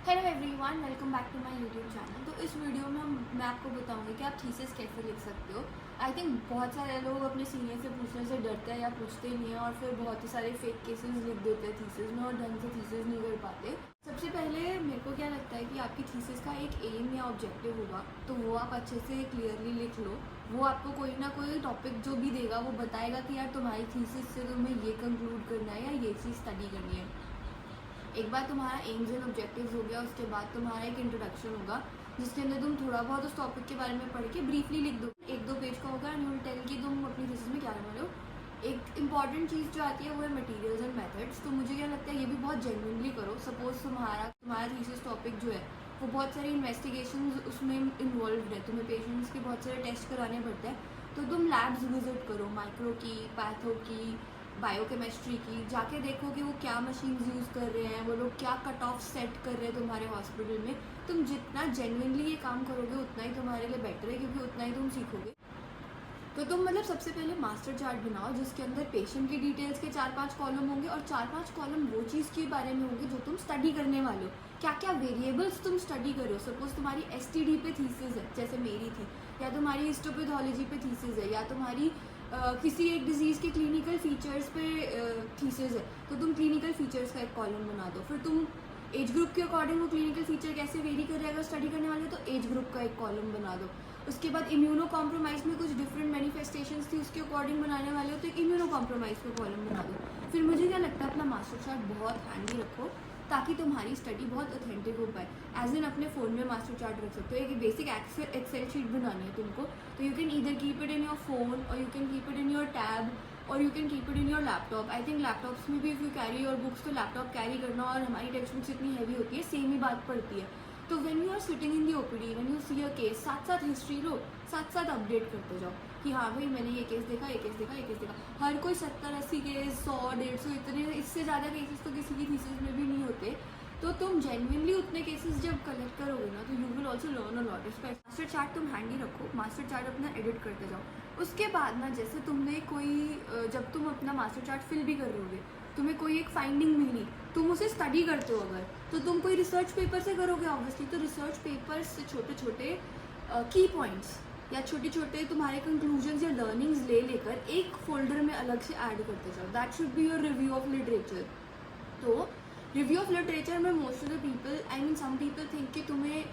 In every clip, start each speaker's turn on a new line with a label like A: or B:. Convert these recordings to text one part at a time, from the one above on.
A: Hello everyone, welcome back to my YouTube channel. तो इस video में मैं आपको बताऊंगी कि आप थीसिस कैसे लिख सकते हो। आई थिंक बहुत सारे लोग अपने सीनियर से पूछने से डरते हैं या पूछते नहीं हैं और फिर बहुत ही सारे फेक केसेस लिख देते हैं थीसिस में और ढंग से थीसिस नहीं कर पाते। सबसे पहले मेरे को क्या लगता है कि आपकी थीसिस का एक एम या ऑब्जेक्टिव होगा, तो वो आप अच्छे से क्लियरली लिख लो। वो आपको कोई ना कोई टॉपिक जो भी देगा वो बताएगा कि यार तुम्हारी थीसिस से तुम्हें ये कंक्लूड करना है या ये चीज़ स्टडी करनी है। एक बार तुम्हारा एम्स एंड ऑब्जेक्टिव्स हो गया, उसके बाद तुम्हारा एक इंट्रोडक्शन होगा जिसके अंदर तुम थोड़ा बहुत उस टॉपिक के बारे में पढ़ के ब्रीफली लिख दो। एक दो पेज का होगा एंड यू विल टेल कि तुम अपनी थीसिस में क्या करने वाले हो। एक इंपॉर्टेंट चीज़ जो आती है वो है मटेरियल्स एंड मेथड्स। तो मुझे क्या लगता है ये भी बहुत जेन्युइनली करो। सपोज तुम्हारा थीसिस टॉपिक जो है वो बहुत सारी इन्वेस्टिगेशन उसमें इन्वॉल्व है, तुम्हें पेशेंट्स के बहुत सारे टेस्ट कराने पड़ते हैं, तो तुम लैब्स विजिट करो, माइक्रो की, पैथो की, बायोकेमिस्ट्री की, जाके देखो कि वो क्या मशीन्स यूज़ कर रहे हैं, वो लोग क्या कट ऑफ सेट कर रहे हैं तुम्हारे हॉस्पिटल में। तुम जितना जेन्युइनली ये काम करोगे उतना ही तुम्हारे लिए बेटर है, क्योंकि उतना ही तुम सीखोगे। तो तुम सबसे पहले मास्टर चार्ट बनाओ जिसके अंदर पेशेंट की डिटेल्स के 4-5 कॉलम होंगे और 4-5 कॉलम वो चीज़ के बारे में होंगे जो तुम स्टडी करने वाले हो। क्या क्या वेरिएबल्स तुम स्टडी करो। सपोज तुम्हारी एसटीडी पे थीसिस है जैसे मेरी थी, या तुम्हारी हिस्टोपैथोलॉजी पे थीसिस है, या तुम्हारी किसी एक डिजीज़ के क्लिनिकल फीचर्स पे थीसिस है, तो तुम क्लिनिकल फीचर्स का एक कॉलम बना दो। फिर तुम एज ग्रुप के अकॉर्डिंग वो क्लिनिकल फीचर कैसे वेरी कर रहे हैं अगर स्टडी करने वाले हो तो एज ग्रुप का एक कॉलम बना दो। उसके बाद इम्यूनो कॉम्प्रोमाइज़ में कुछ डिफरेंट मैनिफेस्टेशंस थी, उसके अकॉर्डिंग बनाने वाले हो तो एक इम्यूनो कॉम्प्रोमाइज़ का कॉलम बना दो। फिर मुझे क्या लगता है अपना मास्टर चार्ट बहुत हैंडी रखो ताकि तुम्हारी स्टडी बहुत ऑथेंटिक हो पाए। एज इन अपने फ़ोन में मास्टर चार्ट रख सकते हो। एक बेसिक एक्सेल शीट बनानी है तुमको, तो you can either keep it in your phone और you can keep it in your tab और you can keep it in your laptop. I think laptops में भी if you carry your books, तो laptop carry करना और हमारी text books इतनी heavy होती है, सेम ही बात पड़ती है। तो when you are sitting in the OPD, when you see a case, साथ साथ हिस्ट्री लो, साथ साथ अपडेट करते जाओ कि हाँ भाई मैंने ये केस देखा, ये केस देखा, ये केस देखा। हर कोई 70-80 केस, 100-150, इतने इससे ज़्यादा केसेस तो किसी की थीसिस में भी नहीं होते। तो तुम जेन्युइनली उतने केसेस जब कलेक्ट करोगे ना तो you will also learn a lot. इसका मास्टर चार्ट तुम हैंडी रखो, मास्टर चार्ट अपना एडिट करते जाओ। उसके बाद ना जैसे तुमने कोई जब तुम अपना मास्टर चार्ट फिल भी कर रहे होगे, तुम्हें कोई एक फाइंडिंग मिली, तुम उसे स्टडी करते हो अगर, तो तुम कोई रिसर्च पेपर से करोगे ऑब्वियसली। तो रिसर्च पेपर से छोटे छोटे की पॉइंट्स या छोटे छोटे तुम्हारे कंक्लूजन्स या लर्निंग्स ले लेकर एक फोल्डर में अलग से ऐड करते जाओ। That should be your review of literature. तो रिव्यू ऑफ लिटरेचर में most of the people, I mean some people think कि तुम्हें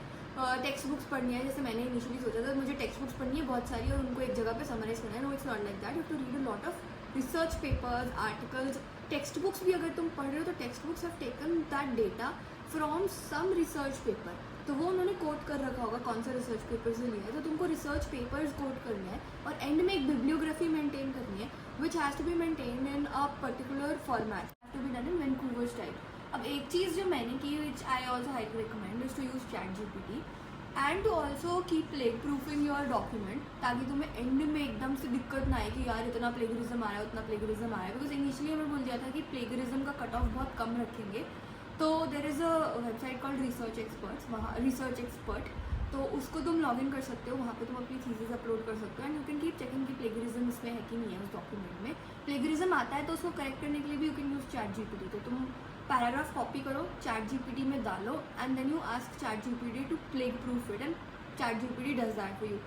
A: टेक्स्ट बुक्स पढ़नी है। जैसे मैंने इनिशियली सोचा था मुझे टेक्स्ट बुक्स पढ़नी है बहुत सारी और उनको एक जगह पे समराइज करना है। No, it's not like that. You to read a lot of research papers, articles. Text books भी अगर तुम पढ़ रहे हो तो text books have taken that data from some research paper, तो वो उन्होंने कोट कर रखा होगा कौन सा रिसर्च पेपर से लिया है। तो तुमको रिसर्च पेपर्स कोट करने हैं और एंड में एक बिब्लियोग्राफी मेंटेन करनी है which has to be maintain in a particular format, to be done in Vancouver style. अब एक चीज़ जो मैंने की which I also highly recommend is to use ChatGPT and to also keep plag proofing your document, ताकि तुम्हें and में एकदम से दिक्कत ना आए कि यार इतना प्लेगरिज्म आ रहा है, उतना प्लेगरिज्म आ रहा है। बिकॉज इनिशियली हमें बोल दिया था कि प्लेगरिज्म का कट ऑफ बहुत कम रखेंगे। तो there is a website called research experts, वहाँ रिसर्च एक्सपर्ट, तो उसको तुम लॉग इन कर सकते हो, वहाँ पे तुम अपनी थीसिस अपलोड कर सकते हो and you can keep checking कि प्लेगरिज्म इसमें है कि नहीं है। उस डॉक्यूमेंट में प्लेगरिज्म आता है तो उसको करेक्ट करने के लिए भी यू कैन यूज ChatGPT। तो तुम पैराग्राफ कॉपी करो, ChatGPT में डालो and then you ask ChatGPT to plague proof it and ChatGPT does that for you.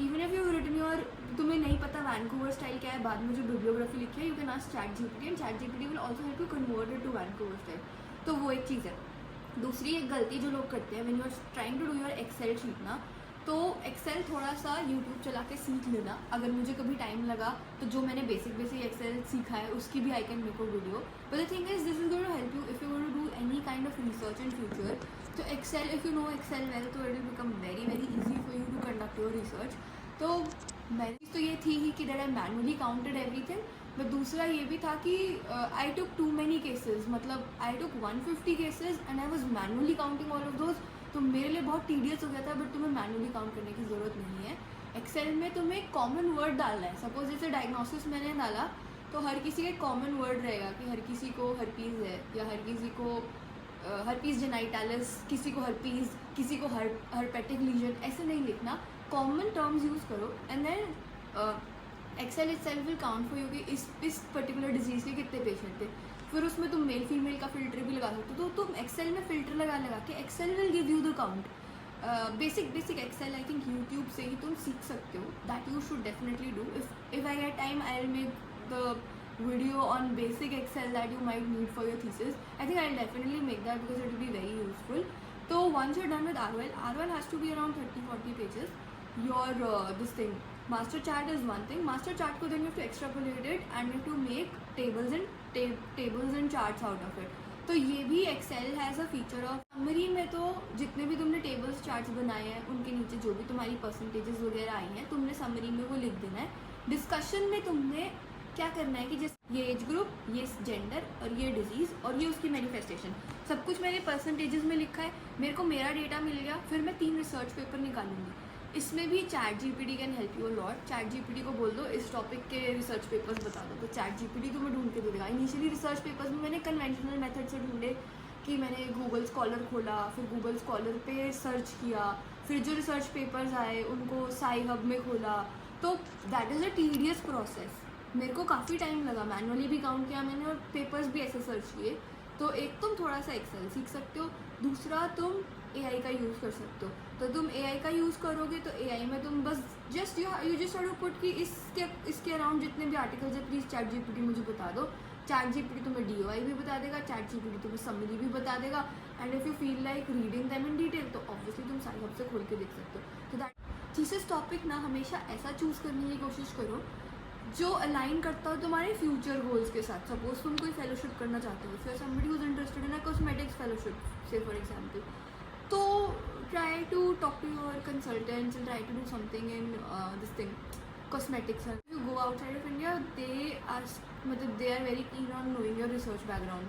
A: Even if you written your, तुम्हें नहीं पता वैंकूवर स्टाइल क्या है, बाद में जो बिब्लियोग्राफी लिखी है, you can ask ChatGPT and ChatGPT will also help you convert it to Vancouver style. तो वो एक चीज़ है। दूसरी एक गलती जो लोग करते हैं when you are trying to do your Excel sheet ना, तो एक्सेल थोड़ा सा यूट्यूब चला के सीख लेना। अगर मुझे कभी टाइम लगा तो जो मैंने बेसिक एक्सेल सीखा है उसकी भी I can make a video. But the thing is this is going to help you if you want to do any kind of research in future. तो Excel, if you know Excel well, तो it will become very very easy for you to conduct your research. तो मेरी तो ये थी ही कि that I manually counted everything. But दूसरा ये भी था कि I took to many cases, मतलब आई टुक 150 cases and I was manually counting all of those. तो मेरे लिए बहुत टीडियस हो गया था। बट तुम्हें मैनुअली काउंट करने की ज़रूरत नहीं है। एक्सेल में तुम्हें कॉमन वर्ड डालना है। सपोज जैसे डायग्नोसिस मैंने डाला तो हर किसी का कॉमन वर्ड रहेगा कि हर किसी को हर्पीज़ है, या हर किसी को हर्पीज़ जेनाइटालिस, किसी को हर्पीज़, किसी को हर्पेटिक लीजन। ऐसे नहीं लिखना, कॉमन टर्म्स यूज़ करो and then Excel itself will count for you कि इस पर्टिकुलर डिजीज़ के कितने पेशेंट थे। फिर उसमें तुम मेल फीमेल का फिल्टर भी लगा सकते हो। तो तुम एक्सेल में फ़िल्टर लगा लगा के Excel will give you the count. Basic Excel I think YouTube से ही तुम सीख सकते हो, that you should definitely do. If I get time I will make the video on basic excel that you might need for your thesis. I think I'll definitely make that because it will be very useful. So once you're done with R1 has to be around 30-40 pages. Your this thing master chart is one thing. Master chart ko then you have to extrapolate it and you have to make tables and charts out of it. तो ये भी Excel has a feature of summary में। तो जितने भी तुमने tables charts बनाए हैं उनके नीचे जो भी तुम्हारी परसेंटेजेस वगैरह आई हैं तुमने समरी में वो लिख देना है। डिस्कशन में तुमने क्या करना है कि जैसे ये एज ग्रुप, ये जेंडर और ये डिजीज़ और ये उसकी मैनिफेस्टेशन, सब कुछ मैंने परसेंटेजेस में लिखा है। मेरे को मेरा डेटा मिल गया, फिर मैं 3 रिसर्च पेपर निकालूंगी। इसमें भी chat GPT can help you a lot. Chat GPT को बोल दो इस टॉपिक के रिसर्च पेपर्स बता दो, तो चैट जीपीटी तुम्हें ढूंढ के दे देगा। इनिशियली रिसर्च पेपर्स में मैंने कन्वेंशनल मेथड से ढूंढे कि मैंने गूगल स्कॉलर खोला, फिर गूगल स्कॉलर पे सर्च किया, फिर जो रिसर्च पेपर्स आए उनको साई हब में खोला। तो that is a tedious process. मेरे को काफ़ी टाइम लगा, मैनुअली भी काउंट किया मैंने और पेपर्स भी ऐसे सर्च किए। तो एक तुम थोड़ा सा एक्सेल सीख सकते हो, दूसरा तुम एआई का यूज़ कर सकते हो। तो तुम एआई का यूज़ करोगे तो एआई में तुम बस just you just have to put कि इसके अराउंड जितने भी आर्टिकल्स है प्लीज़ चैट जीपीटी मुझे बता दो। चैट जीपीटी तुम्हें डीओआई भी बता देगा, चैट जीपीटी तुम्हें समरी भी बता देगा। And if you feel like reading them in detail तो ऑब्वियसली तुम साई हब से खोल के देख सकते हो। तो दैट थीसिस टॉपिक ना हमेशा ऐसा चूज़ करने की कोशिश करो जो अलाइन करता हो तुम्हारे फ्यूचर गोल्स के साथ। सपोज तुम कोई फेलोशिप करना चाहते हो, फिर somebody who is interested in a cosmetics fellowship से फॉर एग्जांपल, तो try to talk to your consultants and try to do something in this thing cosmetics. You go outside of India they are very keen on knowing your research background.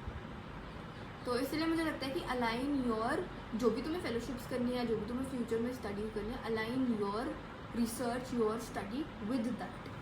A: तो इसलिए मुझे लगता है कि align your जो भी तुम्हें fellowships करनी है, जो भी तुम्हें फ्यूचर में स्टडी करनी है, align your research your study with that.